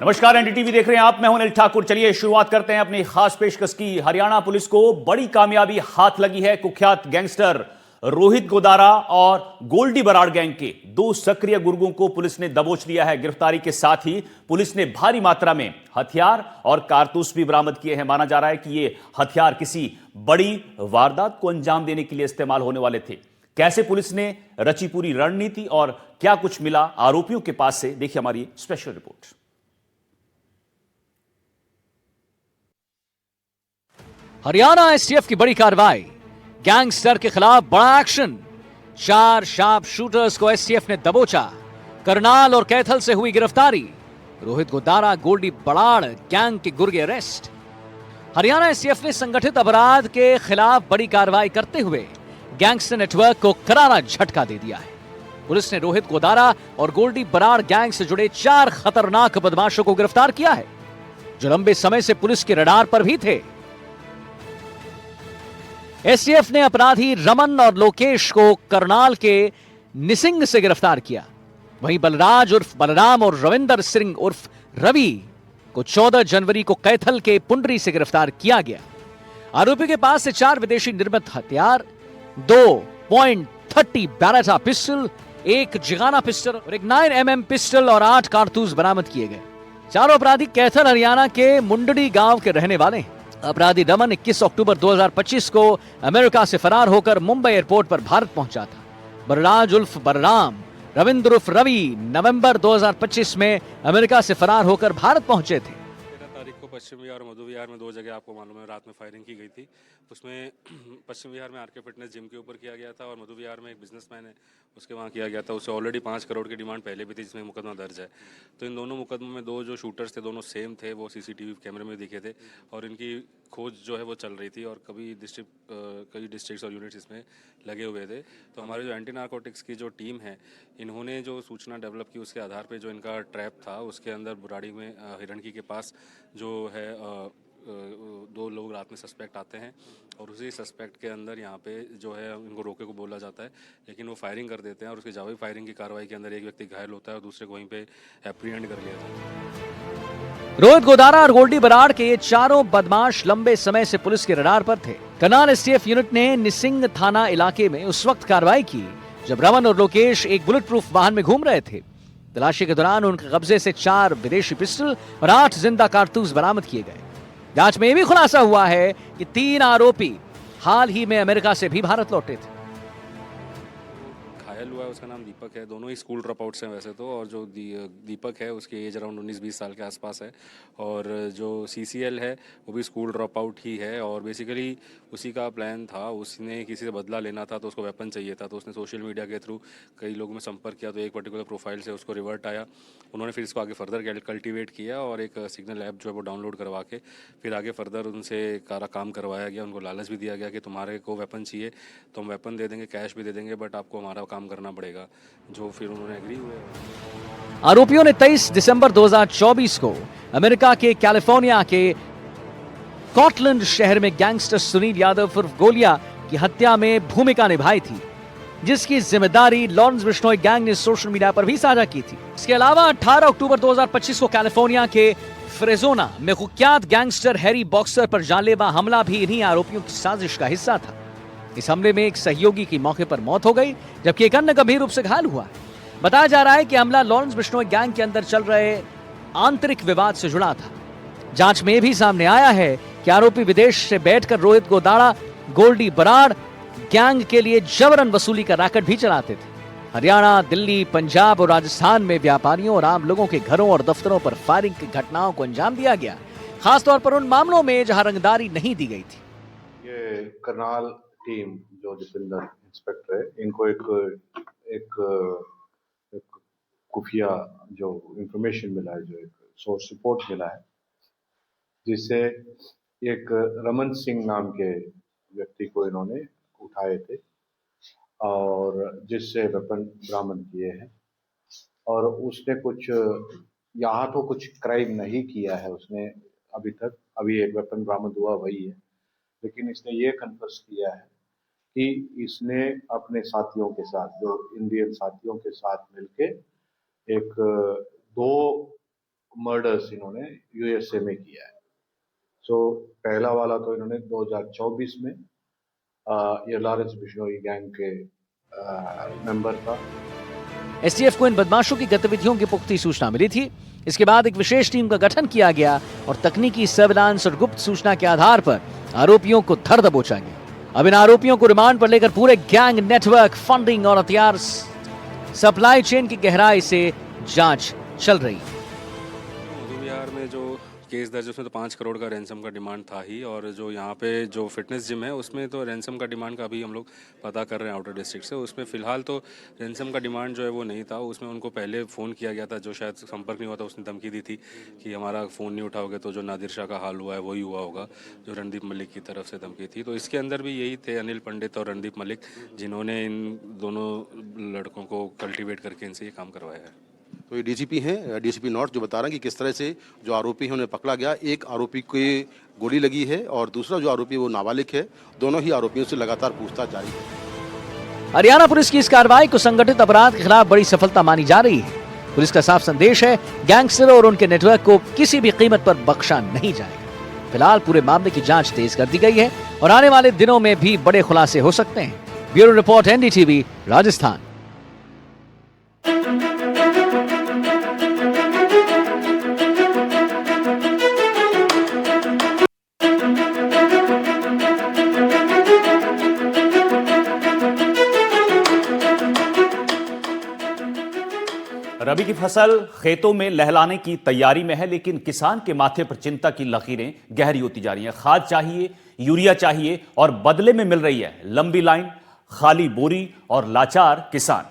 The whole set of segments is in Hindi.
नमस्कार, एनडीटीवी देख रहे हैं आप। मैं हूं अनिल ठाकुर। चलिए शुरुआत करते हैं अपनी खास पेशकश की। हरियाणा पुलिस को बड़ी कामयाबी हाथ लगी है। कुख्यात गैंगस्टर रोहित गोदारा और गोल्डी बराड़ गैंग के 2 सक्रिय गुर्गों को पुलिस ने दबोच लिया है। गिरफ्तारी के साथ ही पुलिस ने भारी मात्रा में हथियार और कारतूस भी बरामद किए हैं। माना जा रहा है कि ये हथियार किसी बड़ी वारदात को अंजाम देने के लिए इस्तेमाल होने वाले थे। कैसे पुलिस ने रची पूरी रणनीति और क्या कुछ मिला आरोपियों के पास से, देखिए हमारी स्पेशल रिपोर्ट। हरियाणा एसटीएफ की बड़ी कार्रवाई, गैंगस्टर के खिलाफ बड़ा एक्शन। 4 शार्प शूटर्स को एसटीएफ ने दबोचा। करनाल और कैथल से हुई गिरफ्तारी। रोहित गोदारा, गोल्डी बराड़ गैंग के गुर्गे अरेस्ट। हरियाणा एसटीएफ ने संगठित अपराध के खिलाफ बड़ी कार्रवाई करते हुए गैंगस्टर नेटवर्क को करारा झटका दे दिया है। पुलिस ने रोहित गोदारा और गोल्डी बराड़ गैंग से जुड़े 4 खतरनाक बदमाशों को गिरफ्तार किया है, जो लंबे समय से पुलिस के रडार पर भी थे। एसटीएफ ने अपराधी रमन और लोकेश को करनाल के निसिंग से गिरफ्तार किया। वहीं बलराज उर्फ बलराम और रविंदर सिंह उर्फ रवि को 14 जनवरी को कैथल के पुंडरी से गिरफ्तार किया गया। आरोपी के पास से 4 विदेशी निर्मित हथियार, 2.30 बैरेटा पिस्टल, 1 जिगाना पिस्टल और एक 9mm पिस्टल और 8 कारतूस बरामद किए गए। चारों अपराधी कैथल हरियाणा के मुंडड़ी गांव के रहने वाले हैं। अपराधी रमन 21 अक्टूबर 2025 को अमेरिका से फरार होकर मुंबई एयरपोर्ट पर भारत पहुंचा था। बलराज उर्फ बलराम, रविंद्र उर्फ रवि नवंबर 2025 में अमेरिका से फरार होकर भारत पहुंचे थे। 13 तारीख को पश्चिम विहार और मधु विहार में 2 जगह आपको मालूम है रात में फायरिंग की गई थी। उसमें पश्चिम विहार में आरके फिटनेस जिम के ऊपर किया गया था और मधु विहार में एक बिजनेसमैन है उसके वहाँ किया गया था। उससे ऑलरेडी 5 करोड़ की डिमांड पहले भी थी, जिसमें मुकदमा दर्ज है। तो इन दोनों मुकदमों में 2 जो शूटर्स थे दोनों सेम थे, वो सीसीटीवी कैमरे में दिखे थे और इनकी खोज जो है वो चल रही थी और कई डिस्ट्रिक्ट्स और यूनिट्स इसमें लगे हुए थे। तो हमारे जो एंटी नारकोटिक्स की जो टीम है, इन्होंने जो सूचना डेवलप की उसके आधार पे जो इनका ट्रैप था उसके अंदर बुराड़ी में हिरणकी के पास जो है 2 लोग रात में सस्पेक्ट आते हैं और उसी सस्पेक्ट के अंदर यहाँ पे जो है इनको रोके को बोला जाता है, लेकिन वो फायरिंग कर देते हैं और उसकी जवाबी फायरिंग की कार्रवाई के अंदर एक व्यक्ति घायल होता है और दूसरे को वहीं पे एप्रीहेंड कर लिया जाता है। रोहित गोदारा और गोल्डी बराड़ के ये चारों बदमाश लंबे समय से पुलिस के रडार पर थे। करनाल एसटीएफ यूनिट ने निसिंग थाना इलाके में उस वक्त कार्रवाई की जब रमन और लोकेश एक बुलेट प्रूफ वाहन में घूम रहे थे। तलाशी के दौरान उनके कब्जे से 4 विदेशी पिस्टल और 8 जिंदा कारतूस बरामद किए गए। जांच में यह भी खुलासा हुआ है कि 3 आरोपी हाल ही में अमेरिका से भी भारत लौटे थे। घायल हुआ है उसका नाम दीपक है। दोनों ही स्कूल ड्रॉप आउट्स हैं वैसे तो, और जो दीपक है उसकी एज अराउंड 19-20 साल के आसपास है और जो सीसीएल है वो भी स्कूल ड्रॉप आउट ही है और बेसिकली उसी का प्लान था। उसने किसी से बदला लेना था तो उसको वेपन चाहिए था, तो उसने सोशल मीडिया के थ्रू कई लोगों में संपर्क किया तो एक पर्टिकुलर प्रोफाइल से उसको रिवर्ट आया। उन्होंने फिर इसको आगे फर्दर कल्टिवेट किया और एक सिग्नल ऐप जो है वो डाउनलोड करवा के फिर आगे फर्दर उनसे सारा काम करवाया गया। उनको लालच भी दिया गया कि तुम्हारे को वेपन चाहिए तो हम वेपन दे देंगे, कैश भी दे देंगे, बट आपको हमारा काम करना पड़ेगा, जो फिर उन्होंने एग्री हुए। आरोपियों ने 23 दिसंबर 2024 को अमेरिका के कैलिफोर्निया के कॉटलैंड शहर में गैंगस्टर सुनील यादव उर्फ गोलिया की हत्या में भूमिका निभाई थी, जिसकी जिम्मेदारी लॉरेंस बिश्नोई गैंग ने सोशल मीडिया पर भी साझा की थी। इसके अलावा 18 अक्टूबर 2025 को कैलिफोर्निया के फ्रेजोना में कुख्यात गैंगस्टर हैरी बॉक्सर पर जानलेवा हमला भी इन्हीं आरोपियों की साजिश का हिस्सा था। इस हमले में एक सहयोगी की मौके पर मौत हो गई जबकि एक अन्य गंभीर रूप से घायल हुआ है। बताया जा रहा है कि हमला लॉरेंस बिश्नोई गैंग के अंदर चल रहे आंतरिक विवाद से जुड़ा था। जांच में यह भी सामने आया है कि आरोपी विदेश से बैठकर रोहित गोदारा, गोल्डी बराड़ गैंग के लिए जबरन वसूली का रैकेट भी चलाते थे। हरियाणा, दिल्ली, पंजाब और राजस्थान में व्यापारियों और आम लोगों के घरों और दफ्तरों पर फायरिंग की घटनाओं को अंजाम दिया गया, खासतौर पर उन मामलों में जहां रंगदारी नहीं दी गई थी। ये करनाल टीम जो जितेंद्र इंस्पेक्टर है, इनको एक खुफिया जो इंफॉर्मेशन मिला है, जो एक सोर्स रिपोर्ट मिला है, जिससे एक रमन सिंह नाम के व्यक्ति को इन्होंने उठाए थे और जिससे वेपन बरामद किए हैं। और उसने यहाँ तो कुछ क्राइम नहीं किया है उसने अभी तक। अभी एक वेपन बरामद हुआ वही है, लेकिन इसने ये कन्फर्स किया है कि इसने अपने साथियों के साथ, जो इंडियन साथियों के साथ मिलके एक 2 मर्डर्स इन्होंने यूएसए में किया है। सो पहला वाला तो इन्होंने 2024 में ये लॉरेंस बिश्नोई गैंग के मेंबर था। एसटीएफ को इन बदमाशों की गतिविधियों की पुख्ती सूचना मिली थी। इसके बाद एक विशेष टीम का गठन किया गया और तकनीकी सर्विलांस और गुप्त सूचना के आधार पर आरोपियों को धर दबोचा गया। अब इन आरोपियों को रिमांड पर लेकर पूरे गैंग नेटवर्क, फंडिंग और हथियार सप्लाई चेन की गहराई से जांच चल रही है। मधुविहार में जो केस दर्ज उसमें तो 5 करोड़ का रैंसम का डिमांड था ही, और जो यहाँ पे जो फिटनेस जिम है उसमें तो रैंसम का डिमांड का अभी हम लोग पता कर रहे हैं आउटर डिस्ट्रिक्ट से। उसमें फ़िलहाल तो रैंसम का डिमांड जो है वो नहीं था। उसमें उनको पहले फ़ोन किया गया था, जो शायद संपर्क नहीं हुआ था, उसने धमकी दी थी कि हमारा फ़ोन नहीं उठाओगे तो जो नादिर शाह का हाल हुआ है वही हुआ होगा, जो रणदीप मलिक की तरफ से धमकी थी। तो इसके अंदर भी यही थे अनिल पंडित और रणदीप मलिक, जिन्होंने इन दोनों लड़कों को कल्टिवेट करके इनसे ये काम करवाया है। तो ये डीसीपी हैं, डीसीपी नॉर्थ, जो बता रहे हैं कि किस तरह से जो आरोपी हैं उन्हें पकड़ा गया। एक आरोपी को गोली लगी है और दूसरा जो आरोपी है वो नाबालिग है। दोनों ही आरोपियों से लगातार पूछताछ जारी है। हरियाणा पुलिस की इस कार्रवाई को संगठित अपराध के खिलाफ बड़ी सफलता मानी जा रही है। पुलिस का साफ संदेश है, गैंगस्टरों और उनके नेटवर्क को किसी भी कीमत पर बख्शा नहीं जाएगा। फिलहाल पूरे मामले की जांच तेज कर दी गई है और आने वाले दिनों में भी बड़े खुलासे हो सकते हैं। Bureau report, NDTV, Rajasthan. रबी की फसल खेतों में लहलाने की तैयारी में है, लेकिन किसान के माथे पर चिंता की लकीरें गहरी होती जा रही हैं। खाद चाहिए, यूरिया चाहिए और बदले में मिल रही है लंबी लाइन, खाली बोरी और लाचार किसान।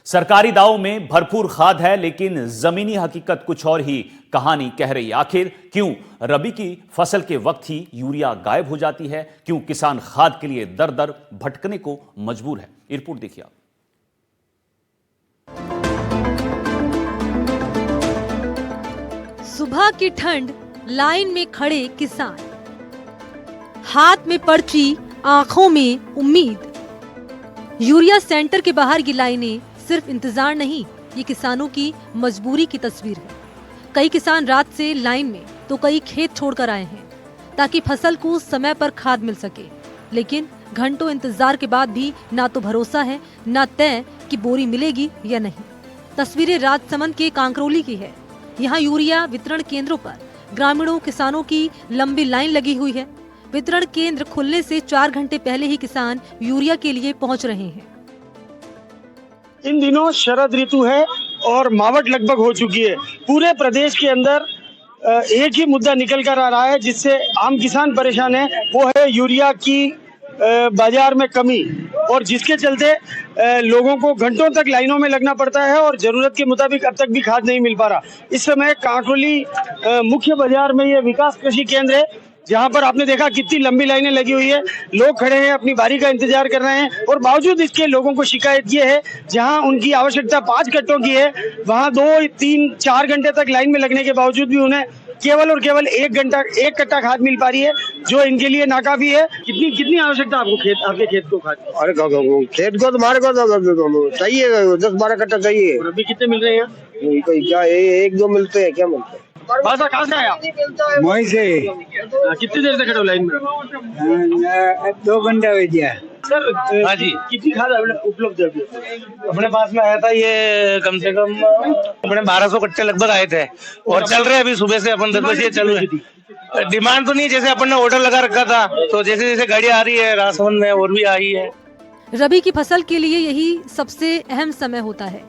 सरकारी दावों में भरपूर खाद है, लेकिन जमीनी हकीकत कुछ और ही कहानी कह रही है। आखिर क्यों रबी की फसल के वक्त ही यूरिया गायब हो जाती है? क्यों किसान खाद के लिए दर दर भटकने को मजबूर है? रिपोर्ट देखिए आप। सुबह की ठंड, लाइन में खड़े किसान, हाथ में पर्ची, आंखों में उम्मीद। यूरिया सेंटर के बाहर की लाइनें सिर्फ इंतजार नहीं, ये किसानों की मजबूरी की तस्वीर है। कई किसान रात से लाइन में तो कई खेत छोड़कर आए हैं ताकि फसल को समय पर खाद मिल सके, लेकिन घंटों इंतजार के बाद भी ना तो भरोसा है, ना तय कि बोरी मिलेगी या नहीं। तस्वीरें राजसमंद के कांकरोली की है। यहाँ यूरिया वितरण केंद्रों पर ग्रामीणों, किसानों की लंबी लाइन लगी हुई है। वितरण केंद्र खुलने से 4 घंटे पहले ही किसान यूरिया के लिए पहुँच रहे हैं। इन दिनों शरद ऋतु है और मावट लगभग हो चुकी है। पूरे प्रदेश के अंदर एक ही मुद्दा निकल कर आ रहा है जिससे आम किसान परेशान है, वो है यूरिया की बाजार में कमी, और जिसके चलते लोगों को घंटों तक लाइनों में लगना पड़ता है और जरूरत के मुताबिक अब तक भी खाद नहीं मिल पा रहा। इस समय कांकरोली मुख्य बाजार में ये विकास कृषि केंद्र है, जहाँ पर आपने देखा कितनी लंबी लाइनें लगी हुई है। लोग खड़े हैं, अपनी बारी का इंतजार कर रहे हैं, और बावजूद इसके लोगों को शिकायत ये है, जहाँ उनकी आवश्यकता 5 कट्टों की है, वहाँ 2, 3, 4 घंटे तक लाइन में लगने के बावजूद भी उन्हें केवल और केवल 1 कट्टा खाद मिल पा रही है, जो इनके लिए नाकाफी है। कितनी आवश्यकता आपको आपके खेत को खाद? अरे खेत को तुम्हारे को चाहिए 10-12 कट्टा चाहिए। अभी कितने मिल रहे हैं? क्या 1-2 मिलते हैं? क्या मिलते हैं? कहाँ से आया? वहीं से। कितनी देर से खड़े हो लाइन में? 2 घंटा हो गया। सर, हाँ जी, कितनी खाद उपलब्ध है? अपने पास में आया था ये कम से कम अपने 1200 कट्टे लगभग आए थे, और चल रहे अभी सुबह से अपन 10 बजे चल रहे। डिमांड तो नहीं, जैसे अपन ने ऑर्डर लगा रखा था, तो जैसे जैसे गाड़ी आ रही है राजसमंद में और भी आई है। रबी की फसल के लिए यही सबसे अहम समय होता है।